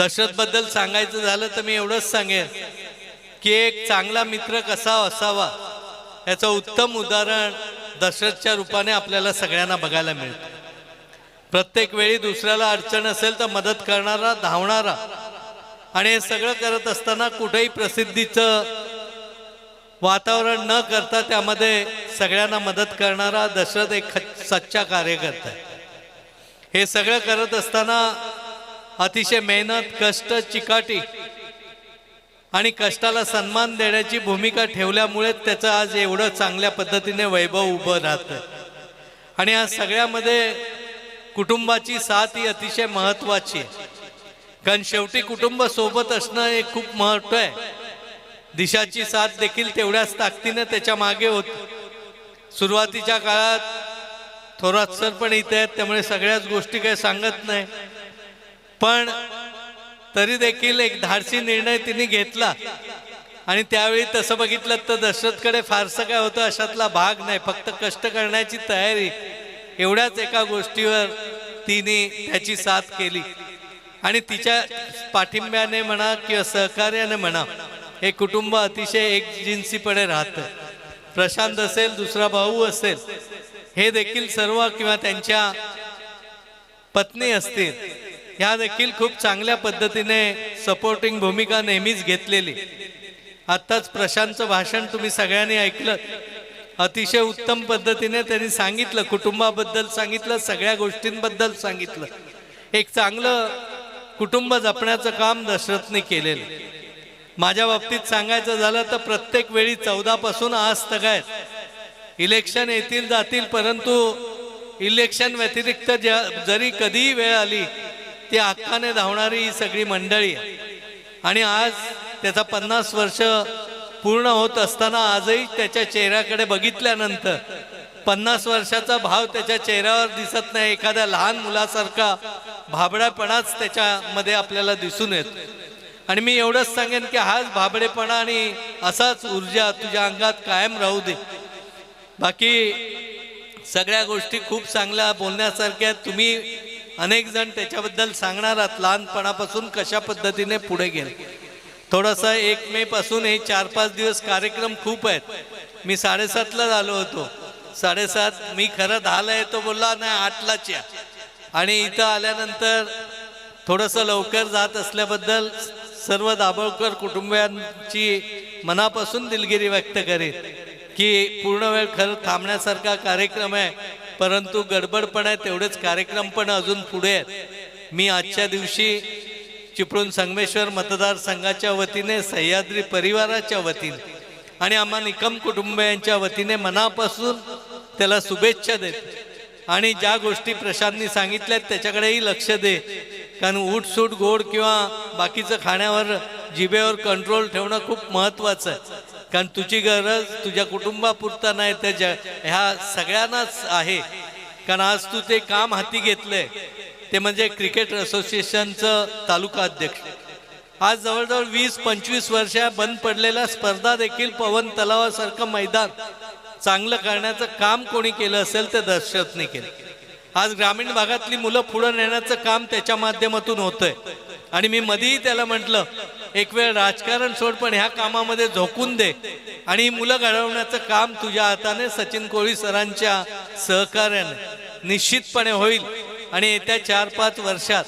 दशरथबद्दल सांगायचं झालं तर मी एवढंच सांगेन की एक चांगला मित्र कसा असावा याचं उत्तम उदाहरण दशरथच्या रूपाने आपल्याला सगळ्यांना बघायला मिळतं। प्रत्येक वेळी दुसऱ्याला अडचण असेल तर मदत करणारा, धावणारा, आणि हे सगळं करत असताना कुठेही प्रसिद्धीचं वातावरण न करता त्यामध्ये सगळ्यांना मदत करणारा दशरथ एक सच्चा कार्यकर्ता आहे। हे सगळं करत असताना अतिशय मेहनत, कष्ट, चिकाटी आणि कष्टाला सन्मान देण्याची भूमिका ठेवल्यामुळे त्याचं आज एवढं चांगल्या पद्धतीने वैभव उभं राहतं। आणि या सगळ्यामध्ये कुटुंबाची साथ ही अतिशय महत्त्वाची आहे, कारण शेवटी कुटुंब सोबत असणं हे खूप महत्त्व आहे। दिशाची साथ देखील तेवढ्याच ताकदीने त्याच्या मागे होती। सुरुवातीच्या काळात थोरात सर पण इथे आहेत, त्यामुळे सगळ्याच गोष्टी काही सांगत नाही, पण तरी देखील एक धाडसी निर्णय तिने घेतला। आणि त्यावेळी तसं बघितलं तर दशरथकडे फारसं काय होतं अशातला भाग नाही, फक्त कष्ट करण्याची तयारी, एवढ्याच एका गोष्टीवर तिने त्याची साथ केली। आणि तिच्या पाठिंब्याने म्हणा किंवा सहकार्याने म्हणा हे कुटुंब अतिशय एकजिन्सीपणे राहतं। प्रशांत असेल, दुसरा भाऊ असेल, हे देखील सर्व किंवा त्यांच्या पत्नी असतील, ह्या देखील खूप चांगल्या पद्धतीने सपोर्टिंग भूमिका नेहमीच घेतलेली। आत्ताच प्रशांतचं भाषण तुम्ही सगळ्यांनी ऐकलं, अतिशय उत्तम पद्धतीने त्यांनी सांगितलं, कुटुंबाबद्दल सांगितलं, सगळ्या गोष्टींबद्दल सांगितलं। एक चांगलं कुटुंब जपण्याचं काम दशरथने केलेलं। माझ्या बाबतीत सांगायचं झालं तर प्रत्येक वेळी 14 पासून आज तगायत इलेक्शन येतील जातील, परंतु इलेक्शन व्यतिरिक्त जरी कधीही वेळ आली ती हक्काने धावणारी ही सगळी मंडळी आहे। आणि आज त्याचा 50 वर्ष पूर्ण होत असताना आजही त्याच्या चेहऱ्याकडे बघितल्यानंतर 50 वर्षाचा भाव त्याच्या चेहऱ्यावर दिसत नाही, एखाद्या लहान मुलासारखा भाबडापणाच त्याच्यामध्ये आपल्याला दिसून येतो। आणि मी एवढंच सांगेन की हाच भाबडेपणा आणि असाच ऊर्जा तुझ्या अंगात कायम राहू दे। बाकी सगळ्या गोष्टी खूप चांगल्या बोलण्यासारख्या, तुम्ही अनेक जण त्याच्याबद्दल सांगणार आहात, लहानपणापासून कशा पद्धतीने पुढे गेले। थोडंसं 1 मे पासून हे 4-5 दिवस कार्यक्रम खूप आहेत। मी 7:30ला आलो होतो, 7:30 मी खरं 10ला येतो बोलला, नाही 8लाच या। आणि इथं आल्यानंतर थोडंसं लवकर जात असल्याबद्दल सर्व दाभोळकर कुटुंबियांची मनापासून दिलगिरी व्यक्त करेन की पूर्ण वेळ खरं थांबण्यासारखा कार्यक्रम आहे, परंतु गडबड पण आहे, तेवढेच कार्यक्रम पण अजून पुढे आहेत। मी आजच्या दिवशी चिपळूण संगमेश्वर मतदारसंघाच्या वतीने, सह्याद्री परिवाराच्या वतीने आणि आम्हा निकम कुटुंबियांच्या वतीने मनापासून त्याला शुभेच्छा देतो। आणि ज्या गोष्टी प्रशांतनी सांगितल्यात त्याच्याकडेही लक्ष दे, कारण उठसूट गोड किंवा बाकीचं खाण्यावर जिभेवर कंट्रोल ठेवणं खूप महत्त्वाचं आहे, कारण तुझी गरज तुझ्या कुटुंबापुरता नाही तर ह्या सगळ्यांनाच आहे। कारण आज तू ते काम हाती घेतलंय ते म्हणजे क्रिकेट असोसिएशनचं तालुका अध्यक्ष। आज जवळजवळ 20-25 वर्ष बंद पडलेल्या स्पर्धा देखील पवन तलावासारखं मैदान चांगलं करण्याचं काम कोणी केलं असेल ते दशरथने केलं। आज ग्रामीण भागातली मुलं पुढे नेण्याचं काम त्याच्या माध्यमातून होतंय। आणि मी मधीही त्याला म्हटलं, एक वेळ राजकारण सोड, पण ह्या कामामध्ये झोकून दे आणि मुलं घडवण्याचं काम तुझ्या हाताने सचिन कोळी सरांच्या सहकार्याने निश्चितपणे होईल। आणि येत्या 4-5 वर्षात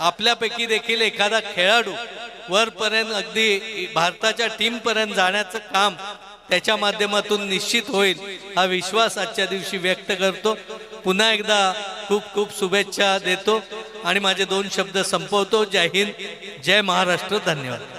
आपल्यापैकी देखील एखादा खेळाडू वरपर्यंत अगदी भारताच्या टीमपर्यंत जाण्याचं काम त्याच्या माध्यमातून निश्चित होईल, हा विश्वास आजच्या दिवशी व्यक्त करतो। पुन्हा एकदा खूप खूप शुभेच्छा देतो आणि माझे 2 शब्द संपवतो। जय हिंद, जय महाराष्ट्र, धन्यवाद।